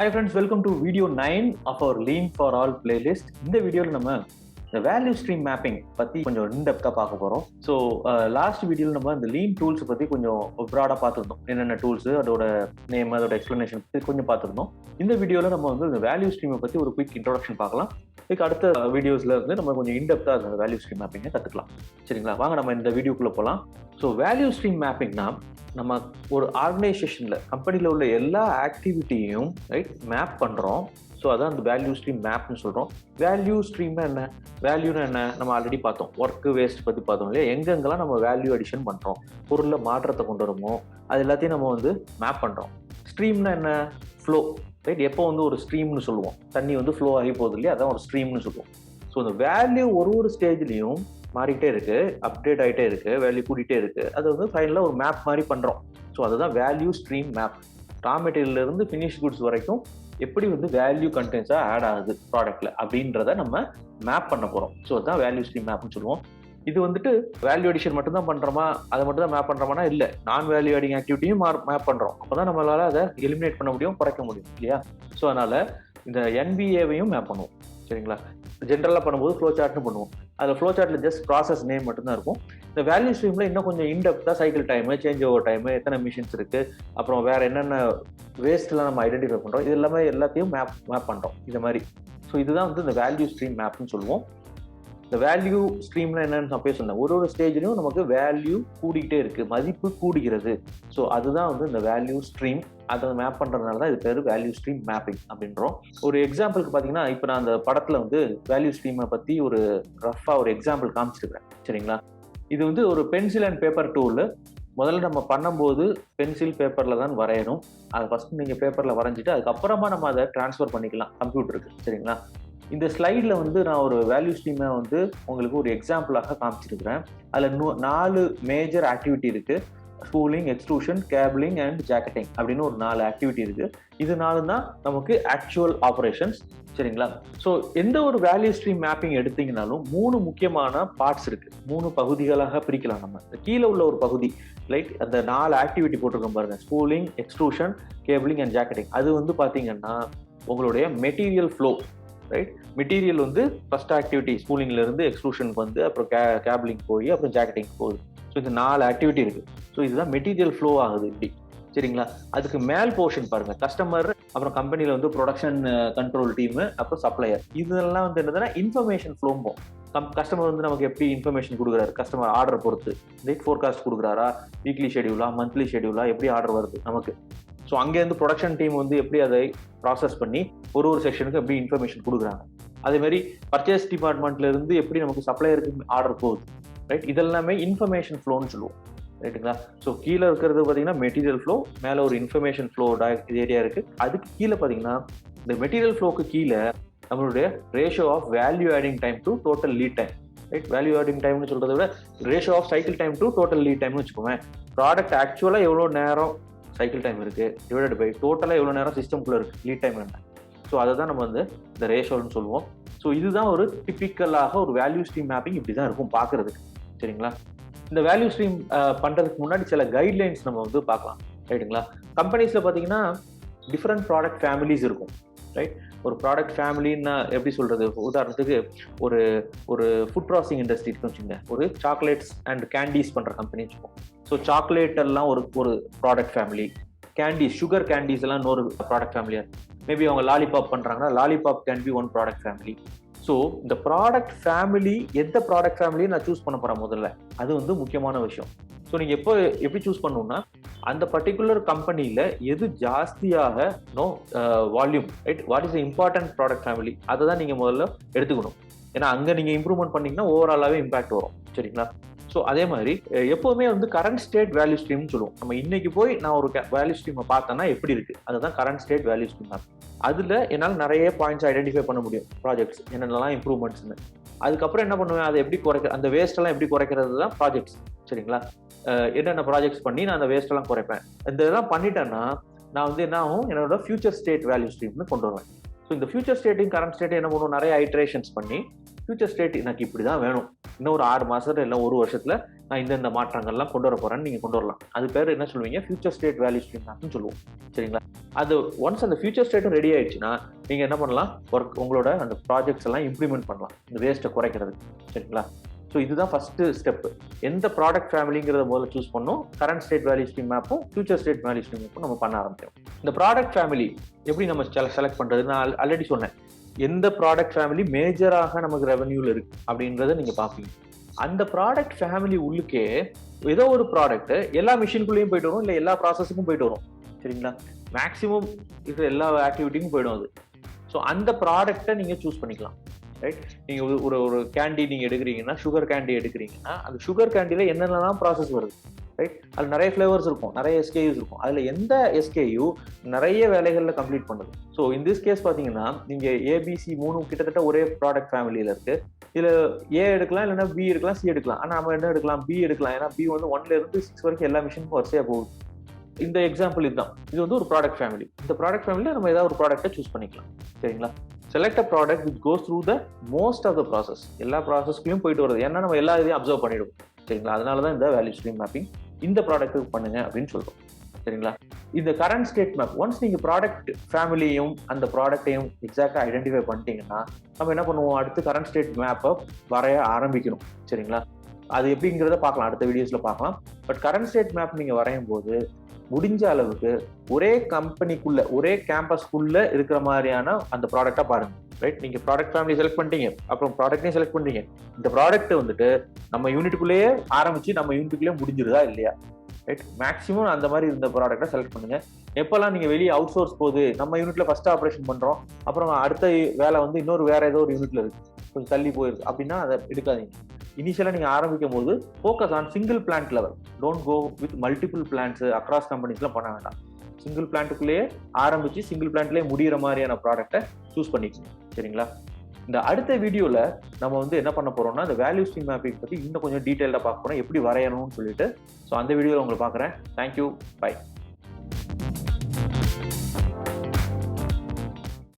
Hi friends, welcome to video 9 of our Lean for All playlist. இந்த வீடியோவில் நம்ம இந்த வேல்யூ ஸ்ட்ரீம் மேப்பிங் பற்றி கொஞ்சம் இன்டெப்த்தாக பார்க்க போகிறோம். ஸோ லாஸ்ட் வீடியோவில் நம்ம இந்த லீன் டூல்ஸ் பற்றி கொஞ்சம் ப்ராடாக பார்த்துருந்தோம். என்னென்ன டூல்ஸு, அதோட நேம், அதோட எக்ஸ்ப்ளனேஷன் பற்றி கொஞ்சம் பார்த்துருந்தோம். இந்த வீடியோவில் நம்ம வந்து இந்த வேல்யூ ஸ்ட்ரீமை பற்றி ஒரு குயிக் இன்ட்ரோடக்ஷன் பார்க்கலாம். இதுக்கு அடுத்த வீடியோஸில் இருந்து நம்ம கொஞ்சம் இன்டெப்த்தாக அந்த வேல்யூ ஸ்ட்ரீம் மேப்பிங்கை கற்றுக்கலாம். சரிங்களா, வாங்க நம்ம இந்த வீடியோக்குள்ளே போகலாம். ஸோ வேல்யூ ஸ்ட்ரீம் மேப்பிங்னா நம்ம ஒரு ஆர்கனைசேஷனில் கம்பெனியில் உள்ள எல்லா ஆக்டிவிட்டியும் மேப் பண்ணுறோம். ஸோ அதான் அந்த வேல்யூ ஸ்ட்ரீம் மேப்னு சொல்கிறோம். வேல்யூ ஸ்ட்ரீம்னா என்ன, வேல்யூனா என்ன, நம்ம ஆல்ரெடி பார்த்தோம். ஒர்க்கு வேஸ்ட் பற்றி பார்த்தோம் இல்லையா. எங்கெங்கெல்லாம் நம்ம வேல்யூ அடிஷன் பண்ணுறோம், பொருளில் மாற்றத்தை கொண்டு வருமோ அது எல்லாத்தையும் நம்ம வந்து மேப் பண்ணுறோம். ஸ்ட்ரீம்னா என்ன, ஃப்ளோ. எப்போ வந்து ஒரு ஸ்ட்ரீம்னு சொல்லுவோம், தண்ணி வந்து ஃப்ளோ ஆகி போகுது இல்லையா, அதான் ஒரு ஸ்ட்ரீம்னு சொல்லுவோம். ஸோ இந்த வேல்யூ ஒரு ஸ்டேஜ்லையும் மாறிக்கிட்டே இருக்கு, அப்டேட் ஆகிட்டே இருக்கு, வேல்யூ கூட்டிகிட்டே இருக்கு. அது வந்து ஃபைனலாக ஒரு மேப் மாதிரி பண்ணுறோம். ஸோ அதுதான் வேல்யூ ஸ்ட்ரீம் மேப். ரா மெட்டீரியல்லேருந்து ஃபினிஷ் குட்ஸ் வரைக்கும் எப்படி வந்து வேல்யூ கண்டென்ட்ஸாக ஆட் ஆகுது ப்ராடக்ட்ல அப்படின்றத நம்ம மேப் பண்ண போகிறோம். ஸோ அதுதான் வேல்யூ ஸ்ட்ரீம் மேப்னு சொல்லுவோம். இது வந்துட்டு வேல்யூ அடிஷன் மட்டும் தான் பண்ணுறோமா, அதை மட்டும் தான் மேப் பண்ணுறோமானா இல்லை, நான் வேல்யூ ஆடிங் ஆக்டிவிட்டியும் மேப் பண்ணுறோம். அப்போ தான் நம்மளால் அதை எலிமினேட் பண்ண முடியும், குறைக்க முடியும் இல்லையா. ஸோ அதனால் இந்த என்பிஏவையும் மேப் பண்ணுவோம். சரிங்களா, ஜென்ரலாக பண்ணும்போது ஃப்ளோ சார்ட்னு பண்ணுவோம். அதில் ஃப்ளோ சார்ட்டில் ஜஸ்ட் ப்ராசஸ் நேம் மட்டும்தான் இருக்கும். இந்த வேல்யூ ஸ்ட்ரீமில் இன்னும் கொஞ்சம் இன்டெப்த்தாக cycle time, change over time, எத்தனை மிஷின்ஸ் இருக்குது, அப்புறம் வேறு என்னென்ன வேஸ்ட்லாம் நம்ம ஐடென்டிஃபை பண்ணுறோம், இது எல்லாத்தையும் மேப் பண்ணுறோம் இது மாதிரி. ஸோ இதுதான் வந்து இந்த வேல்யூ ஸ்ட்ரீம் மேப்னு சொல்லுவோம். இந்த வேல்யூ ஸ்ட்ரீம்னா என்னன்னு நான் சொன்னேன். ஒரு ஸ்டேஜ்லையும் நமக்கு வேல்யூ கூடிக்கிட்டே இருக்குது, மதிப்பு கூடுகிறது. ஸோ அதுதான் வந்து இந்த வேல்யூ ஸ்ட்ரீம். அதை மேப் பண்ணுறதுனால தான் இது பேர் வேல்யூ ஸ்ட்ரீம் மேப்பிங் அப்படின்றோம். ஒரு எக்ஸாம்பிளுக்கு பார்த்தீங்கன்னா, இப்போ நான் அந்த படத்தில் வந்து வேல்யூ ஸ்ட்ரீமை பற்றி ஒரு ரஃபாக ஒரு எக்ஸாம்பிள் காமிச்சிருக்கிறேன். சரிங்களா, இது வந்து ஒரு பென்சில் அண்ட் பேப்பர் டூல். முதல்ல நம்ம பண்ணும்போது பென்சில் பேப்பரில் தான் வரையணும். அதை ஃபஸ்ட்டு நீங்கள் பேப்பரில் வரைஞ்சிட்டு அதுக்கப்புறமா நம்ம அதை ட்ரான்ஸ்ஃபர் பண்ணிக்கலாம் கம்ப்யூட்டருக்கு. சரிங்களா, இந்த ஸ்லைடில் வந்து நான் ஒரு வேல்யூ ஸ்ட்ரீமை வந்து உங்களுக்கு ஒரு எக்ஸாம்பிளாக காமிச்சிருக்கிறேன். அதில் 4 மேஜர் ஆக்டிவிட்டி இருக்குது. ஸ்பூலிங், எக்ஸ்ட்ரூஷன், கேபிளிங் அண்ட் ஜாக்கெட்டிங் அப்படின்னு ஒரு 4 ஆக்டிவிட்டி இருக்குது. இது 4 தான் நமக்கு ஆக்சுவல் ஆப்ரேஷன்ஸ். சரிங்களா, ஸோ எந்த ஒரு வேல்யூ ஸ்ட்ரீம் மேப்பிங் எடுத்தீங்கனாலும் 3 முக்கியமான பார்ட்ஸ் இருக்குது. 3 பகுதிகளாக பிரிக்கலாம். நம்ம கீழே உள்ள ஒரு பகுதி அந்த 4 ஆக்டிவிட்டி போட்டிருக்கோம் பாருங்க, ஸ்பூலிங், எக்ஸ்ட்ரூஷன், கேபிளிங் அண்ட் ஜாக்கெட்டிங். அது வந்து பார்த்தீங்கன்னா உங்களுடைய மெட்டீரியல் ஃப்ளோ. மெட்டீரியல் வந்து ஃபர்ஸ்ட் ஆக்டிவிட்டி ஸ்பூலிங்ல இருந்து எக்ஸ்ட்ரூஷனுக்கு வந்து அப்புறம் கேபிளிங் போய் அப்புறம் ஜாக்கெட்டிங் போகுது. ஸோ இந்த 4 ஆக்டிவிட்டி இருக்கு. ஸோ இதுதான் மெட்டீரியல் ஃப்ளோ ஆகுது இப்படி. சரிங்களா, அதுக்கு மேல் போர்ஷன் பாருங்க, கஸ்டமர், அப்புறம் கம்பெனியில் வந்து ப்ரொடக்ஷன் கண்ட்ரோல் டீமு, அப்புறம் சப்ளையர். இதெல்லாம் வந்து என்னதுன்னா இன்ஃபர்மேஷன் ஃப்ளோம்போம். கஸ்டமர் வந்து நமக்கு எப்படி இன்ஃபர்மேஷன் கொடுக்குறாரு, கஸ்டமர் ஆர்டர் பொறுத்து டேட் ஃபோர்காஸ்ட் கொடுக்குறாரா, வீக்லி ஷெடியூலா, மந்த்லி ஷெடியூலா, எப்படி ஆர்டர் வருது நமக்கு. ஸோ அங்கேருந்து ப்ரொடக்ஷன் டீம் வந்து எப்படி அதை ப்ராசஸ் பண்ணி ஒரு செக்ஷனுக்கு எப்படி இன்ஃபர்மேஷன் கொடுக்குறாங்க. அதேமாதிரி பர்ச்சேஸ் டிபார்ட்மெண்ட்ல இருந்து எப்படி நமக்கு சப்ளையருக்கு ஆர்டர் போகுது. இதெல்லாமே இன்ஃபர்மேஷன் ஃப்ளோன்னு சொல்லுவோம். ரைட்டுங்களா, ஸோ கீழே இருக்கிறது பார்த்தீங்கன்னா மெட்டீரியல் ஃப்ளோ, மேலே ஒரு இன்ஃபர்மேஷன் ஃப்ளோ ஏரியா இருக்குது. அதுக்கு கீழே பார்த்தீங்கன்னா இந்த மெட்டீரியல் ஃப்ளோக்கு கீழே நம்மளுடைய ratio of value adding time to total lead time. Value adding டைம்னு சொல்கிறத விட ratio of cycle time to total lead டைம்னு வச்சுக்கோங்க. ப்ராடக்ட் ஆக்சுவலாக எவ்வளோ நேரம் சைக்கிள் டைம் இருக்குது டிவைடட் பை டோட்டலாக எவ்வளோ நேரம் சிஸ்டம்குள்ளே இருக்குது லீட் டைம் என்ன. ஸோ அதை தான் நம்ம வந்து இந்த ரேஷோன்னு சொல்லுவோம். ஸோ இதுதான் ஒரு டிப்பிக்கலாக ஒரு வேல்யூ ஸ்ட்ரீம் மேப்பிங் இப்படி தான் இருக்கும் பார்க்குறதுக்கு. சரிங்களா, இந்த வேல்யூ ஸ்ட்ரீம் பண்ணுறதுக்கு முன்னாடி சில கைட்லைன்ஸ் நம்ம வந்து பார்க்கலாம். ரைட்டுங்களா, கம்பெனிஸில் பார்த்தீங்கன்னா டிஃப்ரெண்ட் ப்ராடக்ட் ஃபேமிலிஸ் இருக்கும். ரைட், ஒரு ப்ராடக்ட் ஃபேமிலின்னா எப்படி சொல்கிறது, உதாரணத்துக்கு ஒரு ஒரு ஃபுட் ப்ராசஸிங் இண்டஸ்ட்ரி இருக்குன்னு வச்சுங்க, ஒரு சாக்லேட்ஸ் அண்ட் கேண்டீஸ் பண்ணுற கம்பெனி வச்சுக்கோம். ஸோ சாக்லேட் எல்லாம் ஒரு product family, candies, sugar candies எல்லாம் இன்னொரு ப்ராடக்ட் ஃபேமிலியாக இருக்கும். மேபி அவங்க லாலிபாப் பண்ணுறாங்கன்னா lollipop can be one product family. So இந்த ப்ராடக்ட் ஃபேமிலி, எந்த ப்ராடக்ட் ஃபேமிலியை நான் சூஸ் பண்ண போகிறேன் முதல்ல, அது வந்து முக்கியமான விஷயம். ஸோ நீங்கள் எப்படி சூஸ் பண்ணணும்னா, அந்த பர்டிகுலர் கம்பெனியில் எது ஜாஸ்தியாக volume, what is important product family, அதை தான் நீங்கள் முதல்ல எடுத்துக்கணும். ஏன்னா அங்கே நீங்கள் இம்ப்ரூவ்மெண்ட் பண்ணிங்கன்னா ஓவராலாகவே இம்பாக்ட் வரும். சரிங்களா, ஸோ அதே மாதிரி எப்போவுமே வந்து கரண்ட் ஸ்டேட் வேல்யூ ஸ்ட்ரீம்னு சொல்லுவோம். நம்ம இன்னைக்கு போய் நான் ஒரு வேல்யூ ஸ்ட்ரீமை பார்த்தேன்னா எப்படி இருக்குது, அதுதான் கரண்ட் ஸ்டேட் வேல்யூ ஸ்ட்ரீம் தான். அதில் என்னால் நிறைய பாயிண்ட்ஸ் ஐடென்டிஃபை பண்ண முடியும், ப்ராஜெக்ட்ஸ் என்னென்னலாம் இம்ப்ரூவ்மெண்ட்ஸ்னு. அதுக்கப்புறம் என்ன பண்ணுவேன், அதை எப்படி அந்த வேஸ்ட்டெல்லாம் எப்படி குறைக்கிறது தான் ப்ராஜெக்ட்ஸ். சரிங்களா, என்னென்ன ப்ராஜெக்ட்ஸ் பண்ணி நான் அந்த வேஸ்ட்டெல்லாம் குறைப்பேன். இந்த இதெல்லாம் பண்ணிட்டேன்னா நான் வந்து என்ன ஆகும், என்னோட ஃபியூச்சர் ஸ்டேட் வேல்யூ ஸ்ட்ரீம்னு கொண்டு வருவேன். ஸோ இந்த ஃபியூச்சர் ஸ்டேட்டையும் கரண்ட் ஸ்டேட்டையும் என்ன பண்ணுவோம், நிறைய ஐட்ரேஷன்ஸ் பண்ணி ஃபியூச்சர் ஸ்டேட் எனக்கு இப்படி தான் வேணும், இன்னும் ஒரு 6 மாசத்துல இல்லை ஒரு வருஷத்துல நான் இந்த மாற்றங்கள்லாம் கொண்டு வர போறேன்னு நீங்க கொண்டு வரலாம். அது பேர் என்ன சொல்லுவீங்க, ஃபியூச்சர் ஸ்டேட் வேல்யூ ஸ்ட்ரீம் மேப்னு சொல்லுவோம். சரிங்களா? அது ஒன்ஸ் அந்த ஃபியூச்சர் ஸ்டேட்டும் ரெடி ஆயிடுச்சுன்னா நீங்க என்ன பண்ணலாம், உங்களோட அந்த ப்ராஜெக்ட்ஸ் எல்லாம் இம்ப்ளிமெண்ட் பண்ணலாம், இந்த வேஸ்ட்டை குறைக்கிறது. சரிங்களா? ஸோ இதுதான் ஃபர்ஸ்ட் ஸ்டெப். எந்த ப்ராடக்ட் ஃபேமிலிங்கிறத முதல்ல சூஸ் பண்ணணும். கரண்ட் ஸ்டேட் வேல்யூ ஸ்ட்ரீம் மேப்பும் ஃபியூச்சர் ஸ்டேட் வேல்யூ ஸ்ட்ரீம் மேப்பும் நம்ம பண்ண ஆரம்பிக்கும். இந்த ப்ராடக்ட் ஃபேமிலி எப்படி நம்ம செலக்ட் பண்றது, நான் ஆல்ரெடி சொன்னேன். எந்த ப்ராடக்ட் ஃபேமிலி மேஜராக நமக்கு ரெவன்யூல இருக்கு அப்படின்றத நீங்க பார்ப்பீங்க. அந்த ப்ராடக்ட் ஃபேமிலி உள்ளுக்கே ஏதோ ஒரு ப்ராடக்ட் எல்லா மிஷினுக்குள்ளேயும் போயிட்டு வரும், இல்லை எல்லா ப்ராசஸுக்கும் போயிட்டு வரும். சரிங்களா? மேக்ஸிமம் இது எல்லா ஆக்டிவிட்டிக்கும் போயிடும் அது. ஸோ அந்த ப்ராடக்டை நீங்க சூஸ் பண்ணிக்கலாம். ரைட்? நீங்க ஒரு கேண்டி நீங்க எடுக்கிறீங்கன்னா, சுகர் கேண்டி எடுக்கிறீங்கன்னா, அந்த சுகர் கேண்டில என்னென்னலாம் ப்ராசஸ் வருது, ரைட்? அது நிறைய ஃபிளேவர்ஸ் இருக்கும், நிறைய எஸ்கேயூஸ் இருக்கும். அதுல எந்த எஸ்கேயூ நிறைய வேலைகள்ல கம்ப்ளீட் பண்ணுது. ஸோ இன் திஸ் கேஸ் பாத்தீங்கன்னா நீங்க ஏபிசி 3 கிட்டத்தட்ட ஒரே ப்ராடக்ட் ஃபேமிலியில இருக்கு. இதுல ஏ எடுக்கலாம், இல்லைன்னா பி எடுக்கலாம், சி எடுக்கலாம். ஆனா நம்ம என்ன எடுக்கலாம், பி எடுக்கலாம். ஏன்னா பி வந்து 1ல இருந்து 6 வரைக்கும் எல்லா மிஷினுக்கும் வரிசையா போகுது. இந்த எக்ஸாம்பிள் இதுதான். இது வந்து ஒரு ப்ராடக்ட் ஃபேமிலி. இந்த ப்ராடக்ட் ஃபேமிலியில நம்ம ஏதாவது ஒரு ப்ராடக்ட்டை சூஸ் பண்ணிக்கலாம். சரிங்களா? Select a product which goes through the most of the process. எல்லா ப்ராசஸ்க்குள்ளேயும் போயிட்டு வருது. ஏன்னா நம்ம எல்லா இதையும் அப்சர்வ் பண்ணிடுவோம். சரிங்களா? அதனால தான் இந்த வேல்யூ ஸ்ட்ரீம் மேப்பிங் இந்த ப்ராடக்ட்டுக்கு பண்ணுங்க அப்படின்னு சொல்றோம். சரிங்களா? இந்த கரண்ட் ஸ்டேட் மேப் ஒன்ஸ் நீங்க ப்ராடக்ட் ஃபேமிலியையும் அந்த ப்ராடக்டையும் எக்ஸாக்டா ஐடென்டிஃபை பண்ணிட்டீங்கன்னா நம்ம என்ன பண்ணுவோம், அடுத்து கரண்ட் ஸ்டேட் மேப்பை வரைய ஆரம்பிக்கணும். சரிங்களா? அது எப்படிங்கிறத பார்க்கலாம், அடுத்த வீடியோஸ்ல பார்க்கலாம். பட் கரண்ட் ஸ்டேட் மேப் நீங்க வரையும் போது முடிஞ்ச அளவுக்கு ஒரே கம்பெனிக்குள்ள ஒரே கேம்பஸ்க்குள்ள இருக்கிற மாதிரியான அந்த ப்ராடக்டா பாருங்க. ரைட்? நீங்க ப்ராடக்ட் ஃபேமிலி செலக்ட் பண்ணிட்டீங்க, அப்புறம் ப்ராடக்ட்டையும் செலக்ட் பண்றீங்க. இந்த ப்ராடக்ட் வந்துட்டு நம்ம யூனிட்டுக்குள்ளேயே ஆரம்பிச்சு நம்ம யூனிட்டுக்குள்ளேயே முடிஞ்சிருதா இல்லையா? ரைட்? மேக்ஸிமம் அந்த மாதிரி இந்த ப்ராடக்டை செலக்ட் பண்ணுங்க. எப்பெல்லாம் நீங்க வெளியே அவுட் சோர்ஸ் போகுது, நம்ம யூனிட்ல ஃபர்ஸ்ட் ஆப்ரேஷன் பண்றோம், அப்புறம் அடுத்த வேலை வந்து இன்னொரு வேற ஏதோ ஒரு யூனிட்ல இருக்கு, கொஞ்சம் தள்ளி போயிருக்கு அப்படின்னா அதை எடுக்காதீங்க. இனிஷியலா நீங்க ஆரம்பிக்கும் போது focus on single plant level. Don't go with multiple plants across கம்பெனிஸ்லாம் பண்ண வேண்டாம். சிங்கிள் பிளான்ட்டுக்குள்ளேயே ஆரம்பிச்சு சிங்கிள் பிளான்ட்லேயே முடிகிற மாதிரியான ப்ராடக்ட்டை சூஸ் பண்ணிக்கணும். சரிங்களா? இந்த அடுத்த வீடியோல நம்ம வந்து என்ன பண்ண போறோம்னா, இந்த வேல்யூ ஸ்ட்ரீம் மேப்பிங் பத்தி இன்னும் கொஞ்சம் டீடைல்டா பார்க்க போறோம், எப்படி வரையணும்னு சொல்லிட்டு. ஸோ அந்த வீடியோவில் உங்களை பார்க்குறேன். Thank you, by.